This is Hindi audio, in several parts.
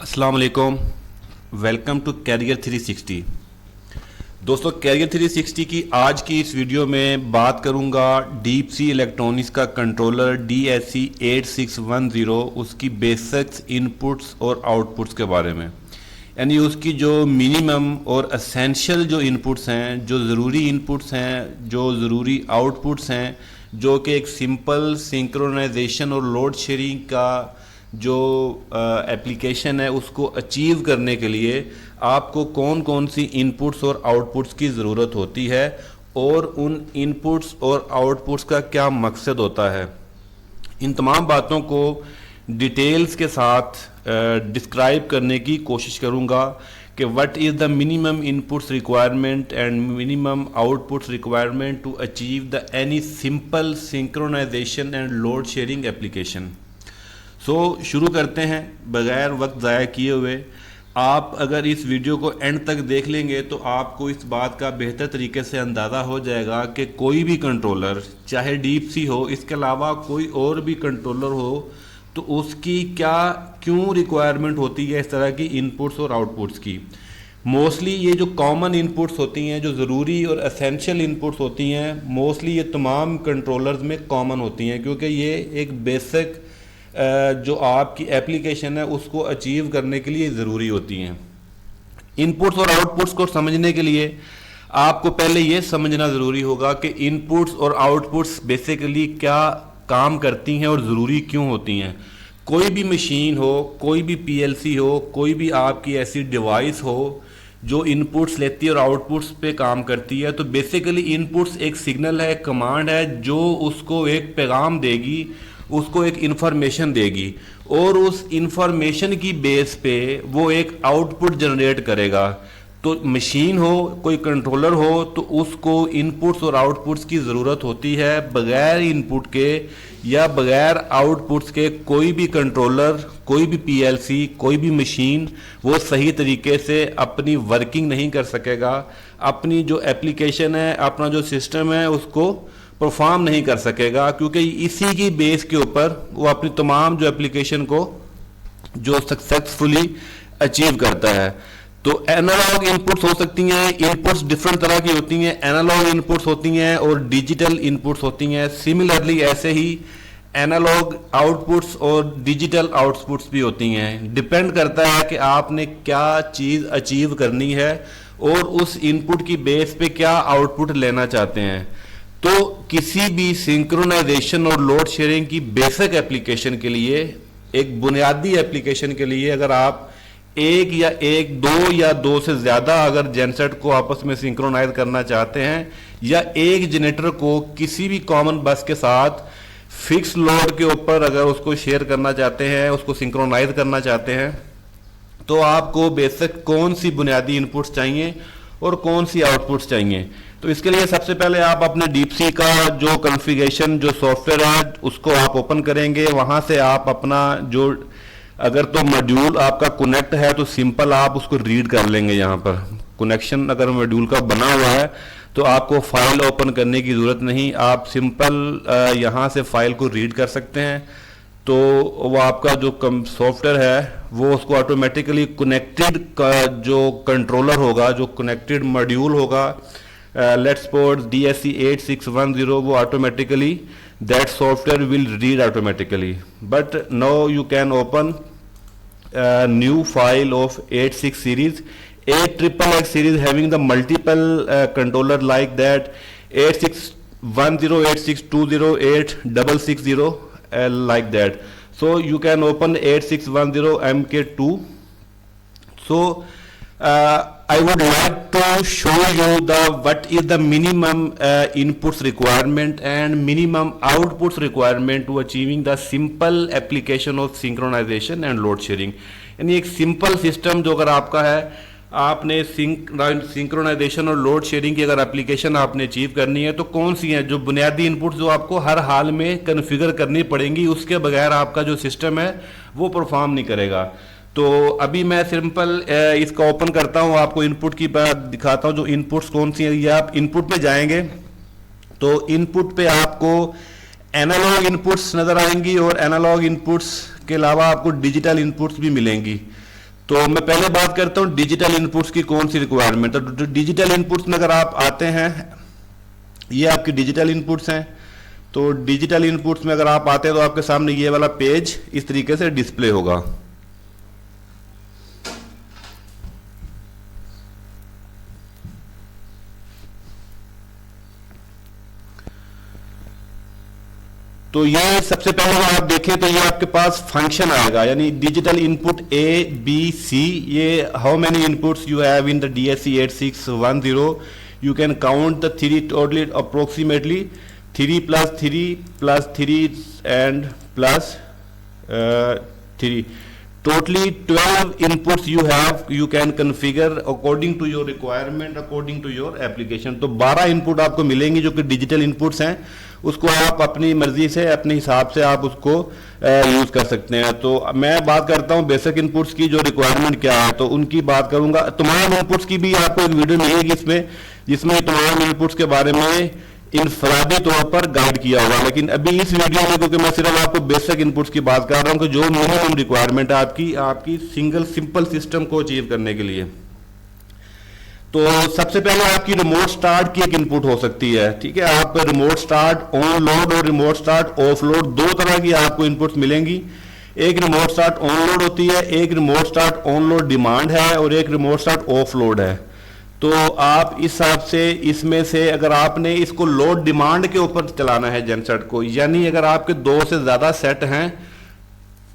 अस्सलाम वालेकुम। Welcome to career 360। दोस्तों, कैरियर 360 की आज की इस वीडियो में बात करूंगा डीप सी इलेक्ट्रॉनिक्स का कंट्रोलर DSC 8610, उसकी बेसिक्स, इनपुट्स और आउटपुट्स के बारे में। यानी उसकी जो मिनिमम और एसेंशियल जो इनपुट्स हैं, जो ज़रूरी इनपुट्स हैं, जो ज़रूरी आउटपुट्स हैं, जो कि एक सिंपल सिंक्रोनाइजेशन और लोड शेयरिंग का जो एप्लीकेशन है उसको अचीव करने के लिए आपको कौन कौन सी इनपुट्स और आउटपुट्स की ज़रूरत होती है और उन इनपुट्स और आउटपुट्स का क्या मकसद होता है। इन तमाम बातों को डिटेल्स के साथ डिस्क्राइब करने की कोशिश करूंगा कि what is the minimum inputs requirement and minimum outputs requirement to achieve the any simple synchronization and load sharing application. शुरू करते हैं बगैर वक्त ज़ाया किए हुए। आप अगर इस वीडियो को एंड तक देख लेंगे तो आपको इस बात का बेहतर तरीके से अंदाज़ा हो जाएगा कि कोई भी कंट्रोलर, चाहे डीप सी हो, इसके अलावा कोई और भी कंट्रोलर हो, तो उसकी क्या क्यों रिक्वायरमेंट होती है इस तरह की इनपुट्स और आउटपुट्स की। मोस्टली ये जो कॉमन इनपुट्स होती हैं, जो ज़रूरी और एसेंशियल इनपुट्स होती हैं, मोस्टली ये तमाम कंट्रोलर्स में कॉमन होती हैं, क्योंकि ये एक बेसिक जो आपकी एप्लीकेशन है उसको अचीव करने के लिए ज़रूरी होती हैं। इनपुट्स और आउटपुट्स को समझने के लिए आपको पहले ये समझना ज़रूरी होगा कि इनपुट्स और आउटपुट्स बेसिकली क्या काम करती हैं और ज़रूरी क्यों होती हैं। कोई भी मशीन हो, कोई भी PLC हो, कोई भी आपकी ऐसी डिवाइस हो जो इनपुट्स लेती है और आउटपुट्स पे काम करती है, तो बेसिकली इनपुट्स एक सिग्नल है, कमांड है, जो उसको एक पैगाम देगी, उसको एक इंफॉर्मेशन देगी और उस इंफॉर्मेशन की बेस पे वो एक आउटपुट जनरेट करेगा। तो मशीन हो, कोई कंट्रोलर हो, तो उसको इनपुट्स और आउटपुट्स की ज़रूरत होती है। बगैर इनपुट के या बगैर आउटपुट्स के कोई भी कंट्रोलर, कोई भी PLC, कोई भी मशीन वो सही तरीके से अपनी वर्किंग नहीं कर सकेगा, अपनी जो एप्लीकेशन है, अपना जो सिस्टम है उसको परफॉर्म नहीं कर सकेगा, क्योंकि इसी की बेस के ऊपर वो अपनी तमाम जो एप्लीकेशन को जो सक्सेसफुली अचीव करता है। तो एनालॉग इनपुट्स हो सकती हैं। इनपुट्स डिफरेंट तरह की होती हैं, एनालॉग इनपुट्स होती हैं और डिजिटल इनपुट्स होती हैं। सिमिलरली ऐसे ही एनालॉग आउटपुट्स और डिजिटल आउटपुट्स भी होती हैं। डिपेंड करता है कि आपने क्या चीज़ अचीव करनी है और उस इनपुट की बेस पे क्या आउटपुट लेना चाहते हैं। तो किसी भी सिंक्रोनाइजेशन और लोड शेयरिंग की बेसिक एप्लीकेशन के लिए, एक बुनियादी एप्लीकेशन के लिए, अगर आप दो या दो से ज़्यादा अगर जेनसेट को आपस में सिंक्रोनाइज करना चाहते हैं या एक जनरेटर को किसी भी कॉमन बस के साथ फिक्स लोड के ऊपर अगर उसको शेयर करना चाहते हैं, उसको सिंक्रोनाइज करना चाहते हैं, तो आपको बेसिक कौन सी बुनियादी इनपुट्स चाहिए और कौन सी आउटपुट्स चाहिए। तो इसके लिए सबसे पहले आप अपने डीप सी का जो कॉन्फ़िगरेशन, जो सॉफ्टवेयर है, उसको आप ओपन करेंगे। वहाँ से आप अपना जो, अगर तो मॉड्यूल आपका कनेक्ट है तो सिंपल आप उसको रीड कर लेंगे। यहाँ पर कनेक्शन अगर मॉड्यूल का बना हुआ है तो आपको फाइल ओपन करने की ज़रूरत नहीं, आप सिंपल यहाँ से फाइल को रीड कर सकते हैं। तो वो आपका जो सॉफ्टवेयर है वो उसको ऑटोमेटिकली कनेक्टेड का जो कंट्रोलर होगा, जो कनेक्टेड मॉड्यूल होगा, लेट्स सपोज DSC 8610, वो automatically that software will read automatically. But now you can open new file of 86 series, 8XXX series having the multiple controller like that, 8610, 8620, 8660 like that. So you can open 8610 MK2. So I would like to show you what is the minimum inputs requirement and minimum outputs requirement to achieving the simple application of synchronization and load sharing. यानी एक सिंपल सिस्टम जो अगर आपका है, आपने सिंक्रोनाइजेशन और लोड शेयरिंग की अगर एप्लीकेशन आपने अचीव करनी है, तो कौन सी हैं जो बुनियादी इनपुट्स जो आपको हर हाल में कन्फिगर करनी पड़ेंगी, उसके बगैर आपका जो सिस्टम है वो परफॉर्म नहीं करेगा। तो अभी मैं सिंपल इसका ओपन करता हूँ, आपको इनपुट की बात दिखाता हूँ। जो इनपुट्स कौन सी है, ये आप इनपुट पे जाएंगे तो इनपुट पे आपको एनालॉग इनपुट्स नज़र आएंगी और एनालॉग इनपुट्स के अलावा आपको डिजिटल इनपुट्स भी मिलेंगी। तो मैं पहले बात करता हूं डिजिटल इनपुट्स की कौन सी रिक्वायरमेंट। तो डिजिटल इनपुट्स में अगर आप आते हैं, ये आपकी डिजिटल इनपुट्स हैं। तो डिजिटल इनपुट्स में अगर आप आते हैं तो आपके सामने ये वाला पेज इस तरीके से डिस्प्ले होगा। तो ये सबसे पहले अगर आप देखें तो ये आपके पास फंक्शन आएगा, यानी digital input A B C. ये how many inputs you have in the DSC 8610, you can count the 3 totally approximately 3 + 3 + 3 and plus 3, totally 12 inputs you can configure according to your requirement, according to your application। तो 12 इनपुट आपको मिलेंगी जो कि डिजिटल इनपुट्स हैं, उसको आप अपनी मर्जी से अपने हिसाब से आप उसको यूज कर सकते हैं। तो मैं बात करता हूं बेसिक इनपुट्स की, जो रिक्वायरमेंट क्या है तो उनकी बात करूंगा। तमाम इनपुट्स की भी आपको एक वीडियो मिलेगी इसमें, जिसमें तमाम इनपुट्स के बारे में इनफरादी तौर पर गाइड किया होगा। लेकिन अभी इस वीडियो में क्योंकि मैं सिर्फ आपको बेसिक इनपुट्स की बात कर रहा हूं कि जो मिनिमम रिक्वायरमेंट है आपकी सिंगल सिंपल सिस्टम को अचीव करने के लिए। तो सबसे पहले आपकी रिमोट स्टार्ट की एक इनपुट हो सकती है, ठीक है। आप रिमोट स्टार्ट ऑन लोड और रिमोट स्टार्ट ऑफ लोड, दो तरह की आपको इनपुट्स मिलेंगी। एक रिमोट स्टार्ट ऑन लोड होती है, एक remote start on load demand है, और एक रिमोट स्टार्ट ऑफ लोड है। तो आप इस हिसाब से इसमें से अगर आपने इसको लोड डिमांड के ऊपर चलाना है जेनसेट को, यानी अगर आपके 2 से ज्यादा सेट हैं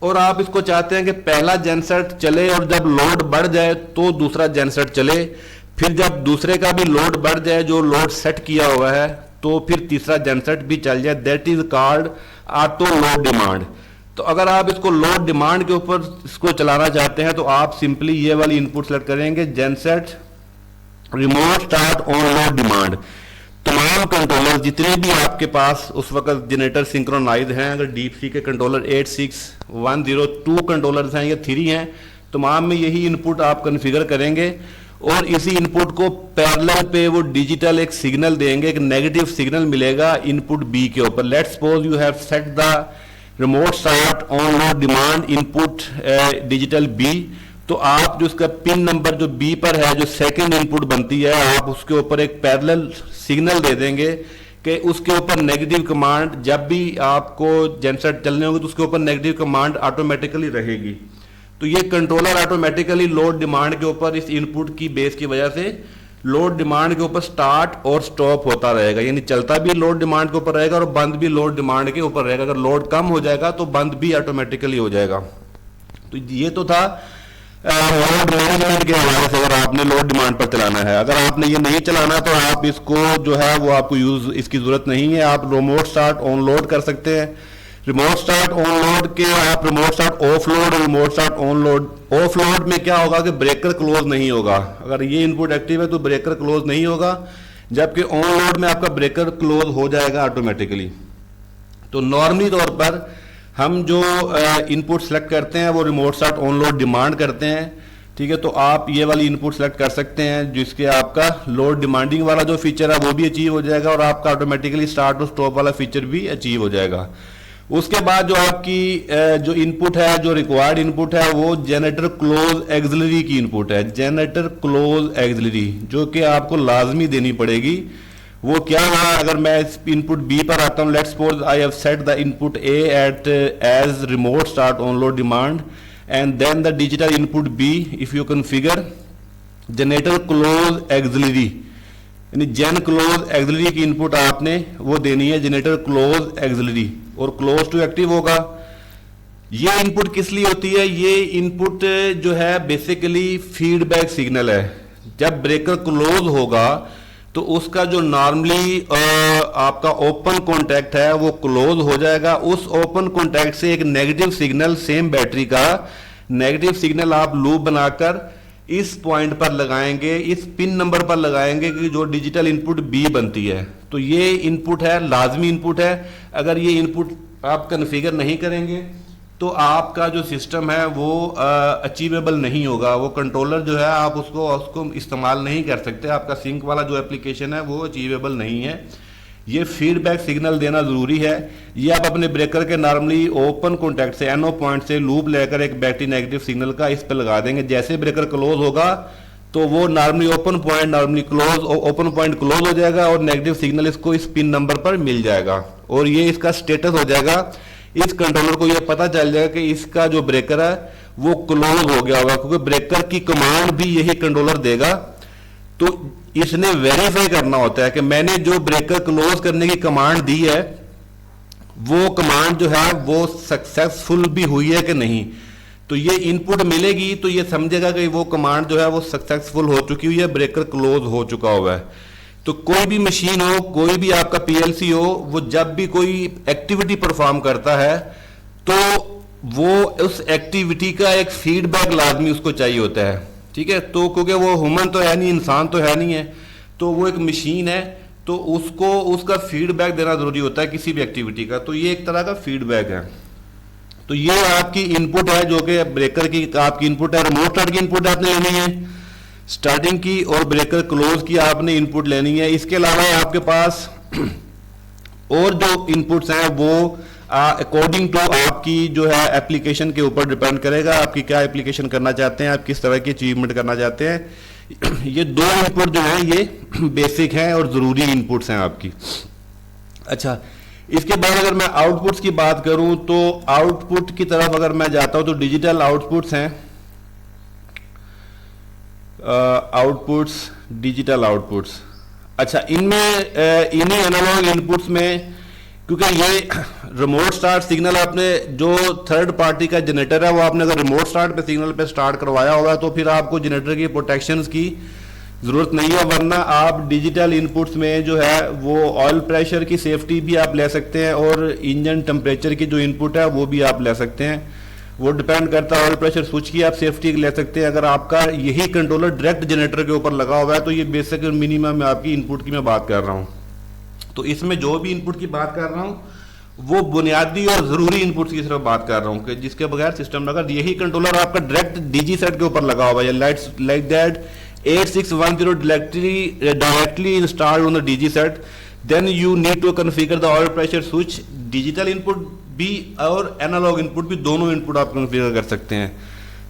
और आप इसको चाहते हैं कि पहला जेनसेट चले और जब लोड बढ़ जाए तो दूसरा जेनसेट चले, फिर जब दूसरे का भी लोड बढ़ जाए जो लोड सेट किया हुआ है तो फिर तीसरा जेनसेट भी चल जाए, that is called auto load demand. तो अगर आप इसको लोड डिमांड के ऊपर इसको चलाना चाहते हैं तो आप सिंपली ये वाली इनपुट सेलेक्ट करेंगे, genset remote start on load demand. तमाम कंट्रोलर जितने भी आपके पास उस वक्त जनरेटर सिंक्रोनाइज हैं, अगर DeepC के कंट्रोलर 8610 कंट्रोलर्स हैं या 3 हैं, तमाम में यही इनपुट आप कॉन्फ़िगर करेंगे और इसी इनपुट को पैरेलल पे वो डिजिटल एक सिग्नल देंगे, एक नेगेटिव सिग्नल मिलेगा इनपुट बी के ऊपर। Let's suppose you have set the remote start on load demand input digital B. तो आप जो उसका पिन नंबर जो बी पर है, जो सेकंड इनपुट बनती है, आप उसके ऊपर एक पैरेलल सिग्नल दे देंगे कि उसके ऊपर नेगेटिव कमांड, जब भी आपको जेनसेट चलने होंगे तो उसके ऊपर नेगेटिव कमांड ऑटोमेटिकली रहेगी। तो ये कंट्रोलर ऑटोमेटिकली लोड डिमांड के ऊपर इस इनपुट की बेस की वजह से लोड डिमांड के ऊपर स्टार्ट और स्टॉप होता रहेगा, यानी चलता भी लोड डिमांड के ऊपर रहेगा और बंद भी लोड डिमांड के ऊपर रहेगा। अगर लोड कम हो जाएगा तो बंद भी ऑटोमेटिकली हो जाएगा। तो ये तो था लोड मैनेजमेंट के हवाले से, अगर आपने लोड डिमांड पर चलाना है। अगर आपने ये नहीं चलाना तो आप इसको जो है वो आपको यूज इसकी जरूरत नहीं है। आप रिमोट स्टार्ट ऑन लोड कर सकते हैं। रिमोट स्टार्ट ऑन लोड के आप रिमोट स्टार्ट ऑफ लोड और remote start on load. Of load में क्या होगा कि ब्रेकर क्लोज नहीं होगा। अगर ये इनपुट एक्टिव है तो ब्रेकर क्लोज नहीं होगा, जबकि ऑन लोड में आपका ब्रेकर क्लोज हो जाएगा ऑटोमेटिकली। तो नॉर्मली तौर पर हम जो इनपुट सेलेक्ट करते हैं वो remote start on load demand करते हैं, ठीक है। तो आप ये वाली इनपुट सेलेक्ट कर सकते हैं जिसके आपका लोड डिमांडिंग वाला जो फीचर है वो भी अचीव हो जाएगा और आपका ऑटोमेटिकली स्टार्ट और स्टॉप वाला फीचर भी अचीव हो जाएगा। उसके बाद जो आपकी जो इनपुट है, जो रिक्वायर्ड इनपुट है, वो जनरेटर क्लोज एक्सिलरी की इनपुट है। जनरेटर क्लोज एक्सिलरी जो कि आपको लाजमी देनी पड़ेगी। वो क्या है, अगर मैं इस इनपुट बी पर आता हूं, let's suppose I have set the input A eight as remote start on load demand and then the digital input B if you configure generator close auxiliary, यानी जेन क्लोज एक्सिलरी की इनपुट आपने वो देनी है, जनरेटर क्लोज एक्सिलरी, और क्लोज टू एक्टिव होगा। ये इनपुट किस लिए होती है? ये इनपुट जो है बेसिकली फीडबैक सिग्नल है। जब ब्रेकर क्लोज होगा तो उसका जो नॉर्मली आपका ओपन कॉन्टैक्ट है वो क्लोज हो जाएगा। उस ओपन कॉन्टैक्ट से एक नेगेटिव सिग्नल, सेम बैटरी का नेगेटिव सिग्नल आप लूप बनाकर इस पॉइंट पर लगाएंगे, इस पिन नंबर पर लगाएंगे कि जो डिजिटल इनपुट बी बनती है। तो ये इनपुट है, लाजमी इनपुट है। अगर ये इनपुट आप कॉन्फ़िगर नहीं करेंगे तो आपका जो सिस्टम है वो अचीवेबल नहीं होगा। वो कंट्रोलर जो है आप उसको इस्तेमाल नहीं कर सकते। आपका सिंक वाला जो एप्लीकेशन है वो अचीवेबल नहीं है। ये फीडबैक सिग्नल देना जरूरी है। ये आप अपने ब्रेकर के नॉर्मली ओपन कॉन्टैक्ट से NO पॉइंट से लूप लेकर एक बैटरी नेगेटिव सिग्नल का इस पर लगा देंगे। जैसे ब्रेकर क्लोज होगा तो वो normally open point normally close open point close हो जाएगा और नेगेटिव सिग्नल इसको इस पिन नंबर पर मिल जाएगा और ये इसका स्टेटस हो जाएगा। इस कंट्रोलर को ये पता चल जाएगा कि इसका जो ब्रेकर है वो क्लोज हो गया होगा, क्योंकि ब्रेकर की कमांड भी यही कंट्रोलर देगा। तो इसने वेरीफाई करना होता है कि मैंने जो ब्रेकर क्लोज करने की कमांड दी है वो कमांड जो है वो सक्सेसफुल भी हुई है कि नहीं। तो ये इनपुट मिलेगी तो ये समझेगा कि वो कमांड जो है वो सक्सेसफुल हो चुकी हुई है, ब्रेकर क्लोज हो चुका हुआ है। तो कोई भी मशीन हो, कोई भी आपका PLC हो, वो जब भी कोई एक्टिविटी परफॉर्म करता है तो वो उस एक्टिविटी का एक फीडबैक लाजमी उसको चाहिए होता है, ठीक है। तो क्योंकि वो ह्यूमन तो है नहीं, इंसान तो है नहीं है, तो वो एक मशीन है, तो उसको उसका फीडबैक देना जरूरी होता है किसी भी एक्टिविटी का। तो ये एक तरह का फीडबैक है। तो ये आपकी इनपुट है जो कि ब्रेकर की आपकी इनपुट है। रिमोट स्टार्ट की इनपुट आपने लेनी है, स्टार्टिंग की और ब्रेकर क्लोज की आपने इनपुट लेनी है। इसके अलावा आपके पास और जो इनपुट्स हैं वो अकॉर्डिंग टू आपकी जो है एप्लीकेशन के ऊपर डिपेंड करेगा, आपकी क्या एप्लीकेशन करना चाहते हैं, आप किस तरह की अचीवमेंट करना चाहते हैं। ये दो इनपुट जो है ये बेसिक हैं और जरूरी इनपुट्स हैं आपकी। अच्छा, इसके बाद अगर मैं आउटपुट्स की बात करूं तो आउटपुट की तरफ अगर मैं जाता हूं तो डिजिटल आउटपुट्स हैं, आउटपुट्स डिजिटल आउटपुट्स। अच्छा, इनमें इन्हीं एनालॉग इनपुट्स में, क्योंकि ये रिमोट स्टार्ट सिग्नल आपने जो थर्ड पार्टी का जनरेटर है वो आपने अगर रिमोट स्टार्ट पे सिग्नल पे स्टार्ट करवाया होगा तो फिर आपको जनरेटर की प्रोटेक्शंस की जरूरत नहीं है, वरना आप डिजिटल इनपुट्स में जो है वो ऑयल प्रेशर की सेफ्टी भी आप ले सकते हैं और इंजन टेम्परेचर की जो इनपुट है वो भी आप ले सकते हैं। वो डिपेंड करता है ऑयल प्रेशर स्विच की आप सेफ्टी ले सकते हैं। अगर आपका यही कंट्रोलर डायरेक्ट जनरेटर के ऊपर लगा हुआ है तो ये बेसिक मिनिमम आपकी इनपुट की मैं बात कर रहा हूँ। तो इसमें जो भी इनपुट की बात कर रहा हूँ वो बुनियादी और जरूरी इनपुट की सिर्फ बात कर रहा हूँ कि जिसके बगैर सिस्टम लगा। यही कंट्रोलर आपका डायरेक्ट DG सेट के ऊपर लगा हुआ है, like that 8610 directly installed on the DG set, then you need to configure the oil pressure switch, digital input भी और एनालॉग इनपुट भी, दोनों इनपुट आप कॉन्फ़िगर कर सकते हैं।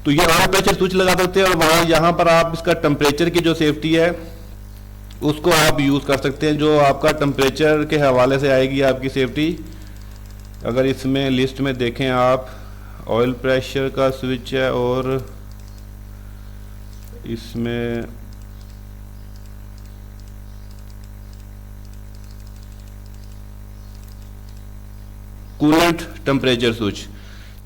तो ये ऑयल प्रेशर स्विच लगा सकते हैं और वहाँ यहाँ पर आप इसका टेम्परेचर की जो सेफ्टी है उसको आप यूज़ कर सकते हैं, जो आपका टेम्परेचर के हवाले से आएगी आपकी सेफ्टी। अगर इसमें लिस्ट में देखें आप, ऑयल प्रेशर का स्विच है और इसमें कूलेंट टेम्परेचर स्विच,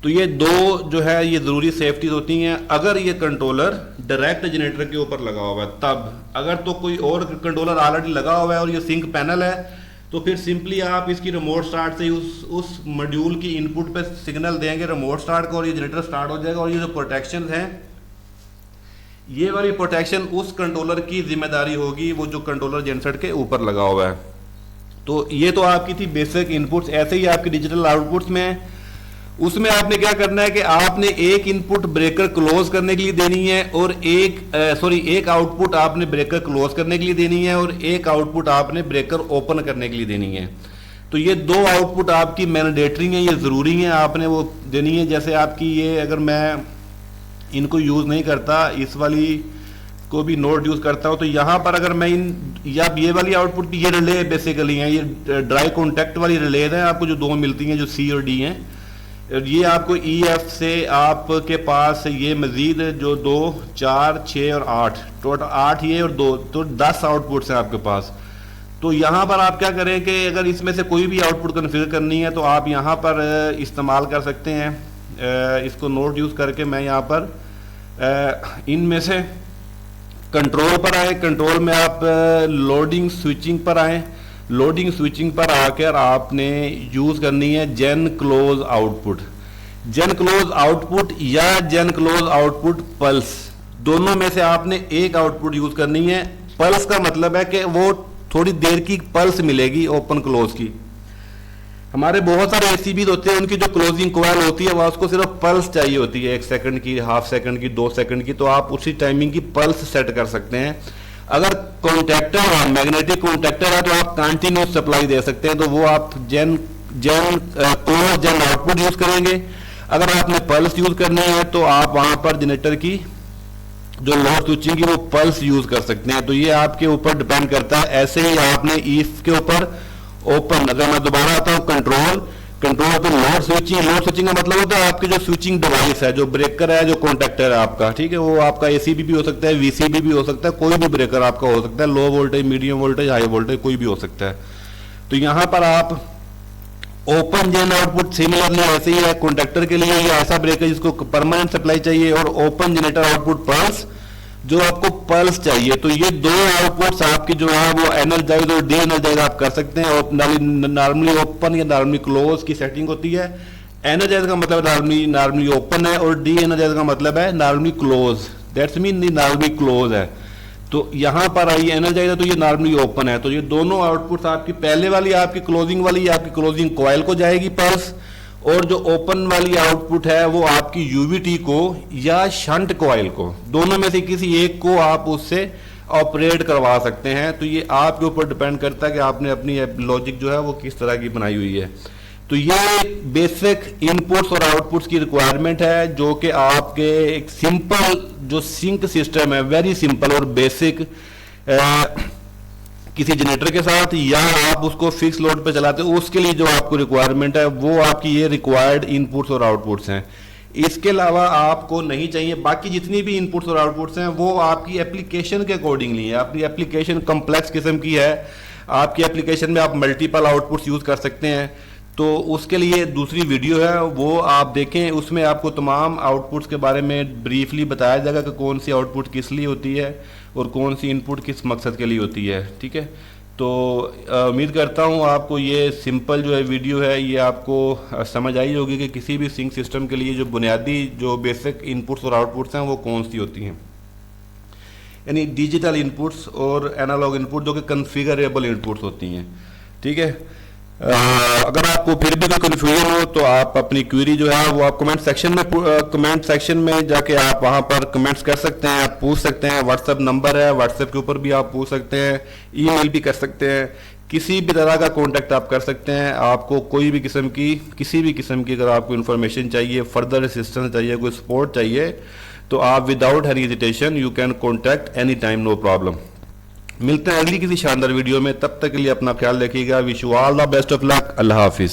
तो ये दो जो है ये जरूरी सेफ्टीज होती हैं अगर ये कंट्रोलर डायरेक्ट जनरेटर के ऊपर लगा हुआ है तब। अगर तो कोई और कंट्रोलर ऑलरेडी लगा हुआ है और ये सिंक पैनल है तो फिर सिंपली आप इसकी रिमोट स्टार्ट से उस मॉड्यूल की इनपुट पे सिग्नल देंगे रिमोट स्टार्ट को और ये जनरेटर स्टार्ट हो जाएगा। और ये जो प्रोटेक्शन हैं ये वाली प्रोटेक्शन उस कंट्रोलर की जिम्मेदारी होगी, वो जो कंट्रोलर जेनसेट के ऊपर लगा हुआ है। तो ये तो आपकी थी बेसिक इनपुट्स। ऐसे ही आपकी डिजिटल आउटपुट्स में, उसमें आपने क्या करना है कि आपने एक इनपुट ब्रेकर क्लोज करने के लिए देनी है और एक आउटपुट आपने ब्रेकर क्लोज करने के लिए देनी है और एक आउटपुट आपने ब्रेकर ओपन करने के लिए देनी है। तो ये दो आउटपुट आपकी मैंडेटरी हैं, ये जरूरी हैं, आपने वो देनी है। जैसे आपकी ये, अगर मैं इनको यूज नहीं करता, इस वाली को भी नोट यूज करता हूं, तो यहां पर अगर मैं ये वाली आउटपुट की, ये रिले बेसिकली हैं, ये ड्राई कॉन्टैक्ट वाली रिले हैं आपको जो दो मिलती हैं, जो C और D हैं। ये आपको EF से आपके पास ये मजीद जो 2, 4, 6 और 8, टोटल 8 ये और 2, तो 10 आउटपुट्स हैं आपके पास। तो यहाँ पर आप क्या करें कि अगर इसमें से कोई भी आउटपुट कन्फिगर करनी है तो आप यहाँ पर इस्तेमाल कर सकते हैं। इसको नोट यूज करके मैं यहाँ पर इनमें से कंट्रोल पर आए, कंट्रोल में आप लोडिंग स्विचिंग पर आए, लोडिंग स्विचिंग पर आकर आपने यूज करनी है जेन क्लोज आउटपुट। जेन क्लोज आउटपुट या जेन क्लोज आउटपुट पल्स, दोनों में से आपने एक आउटपुट यूज करनी है। पल्स का मतलब है कि वो थोड़ी देर की पल्स मिलेगी ओपन क्लोज की। हमारे बहुत सारे ACBs होते हैं, उनकी जो क्लोजिंग कॉइल होती है वह उसको सिर्फ पल्स चाहिए होती है, 1 सेकंड की, हाफ सेकंड की, 2 सेकंड की, तो आप उसी टाइमिंग की पल्स सेट कर सकते हैं। अगर कॉन्टैक्टर है, मैग्नेटिक कॉन्टैक्टर है, तो आप कंटिन्यूस सप्लाई दे सकते हैं, तो वो आप क्लोज जेन आउटपुट यूज करेंगे। अगर आपने पल्स यूज करनी है तो आप वहां पर जनरेटर की जो लोड स्विचिंग की वो पल्स यूज कर सकते हैं। तो ये आपके ऊपर डिपेंड करता है। ऐसे ही आपने इफ के ऊपर ओपन, अगर मैं दोबारा आता हूँ कंट्रोल पे लोड स्विचिंग का मतलब होता है आपके जो स्विचिंग डिवाइस है, जो ब्रेकर है, जो कॉन्टैक्टर है आपका, ठीक है, वो आपका एसीबी भी हो सकता है, वीसीबी भी हो सकता है, कोई भी ब्रेकर आपका हो सकता है, low voltage, medium voltage, high voltage, कोई भी हो सकता है। तो यहां पर आप ओपन जेन आउटपुट सिमिलरली ऐसे ही है कॉन्टैक्टर के लिए, ये ऐसा ब्रेकर जिसको परमानेंट सप्लाई चाहिए, और ओपन जनरेटर आउटपुट पल्स जो आपको पल्स चाहिए। तो ये दो आउटपुट्स आपकी जो है वो एनर्जाइज और डी एनर्जाइज आप कर सकते हैं। नॉर्मली ओपन या नॉर्मली क्लोज की सेटिंग होती है। एनर्जाइज का मतलब नॉर्मली ओपन है, और डी एनर्जाइज का मतलब है normally close, that's mean normally close है। तो यहां पर आइए एनर्जाइज है तो ये नॉर्मली ओपन है। तो ये दोनों आउटपुट्स आपकी पहले वाली आपकी क्लोजिंग वाली आपकी क्लोजिंग कॉइल को जाएगी पल्स, और जो ओपन वाली आउटपुट है वो आपकी यूवीटी को या शंट कॉइल को, दोनों में से किसी एक को आप उससे ऑपरेट करवा सकते हैं। तो ये आपके ऊपर डिपेंड करता है कि आपने अपनी लॉजिक जो है वो किस तरह की बनाई हुई है। तो ये बेसिक इनपुट्स और आउटपुट्स की रिक्वायरमेंट है, जो कि आपके एक सिंपल जो सिंक सिस्टम है, वेरी सिंपल और बेसिक, किसी जनरेटर के साथ या आप उसको फिक्स लोड पे चलाते हो, उसके लिए जो आपको रिक्वायरमेंट है वो आपकी ये रिक्वायर्ड इनपुट्स और आउटपुट्स हैं। इसके अलावा आपको नहीं चाहिए। बाकी जितनी भी इनपुट्स और आउटपुट्स हैं वो आपकी एप्लीकेशन के अकॉर्डिंगली है। आपकी एप्लीकेशन कम्प्लेक्स किस्म की है, आपकी एप्लीकेशन में आप मल्टीपल आउटपुट्स यूज कर सकते हैं, तो उसके लिए दूसरी वीडियो है वो आप देखें, उसमें आपको तमाम आउटपुट्स के बारे में ब्रीफली बताया जाएगा कि कौन सी आउटपुट किस लिए होती है और कौन सी इनपुट किस मकसद के लिए होती है। ठीक है, तो उम्मीद करता हूँ आपको ये सिंपल जो है वीडियो है ये आपको समझ आई होगी कि किसी भी सिंक सिस्टम के लिए जो बुनियादी जो बेसिक इनपुट्स और आउटपुट्स हैं वो कौन सी होती हैं, यानी डिजिटल इनपुट्स और एनालॉग इनपुट जो कि कन्फिगरेबल इनपुट्स होती हैं। ठीक है, अगर आपको फिर भी कोई कन्फ्यूजन हो तो आप अपनी क्वेरी जो है वो आप कमेंट सेक्शन में जाके आप वहां पर कमेंट्स कर सकते हैं, आप पूछ सकते हैं। व्हाट्सएप नंबर है, व्हाट्सएप के ऊपर भी आप पूछ सकते हैं, ईमेल भी कर सकते हैं, किसी भी तरह का कांटेक्ट आप कर सकते हैं। आपको कोई भी किसी भी किस्म की अगर आपको इन्फॉर्मेशन चाहिए, फर्दर असिस्टेंस चाहिए, कोई सपोर्ट चाहिए, तो आप without any hesitation you can contact any time, no problem. मिलते हैं अगली किसी शानदार वीडियो में, तब तक के लिए अपना ख्याल रखिएगा। Wish you all the best of luck. Allah Hafiz.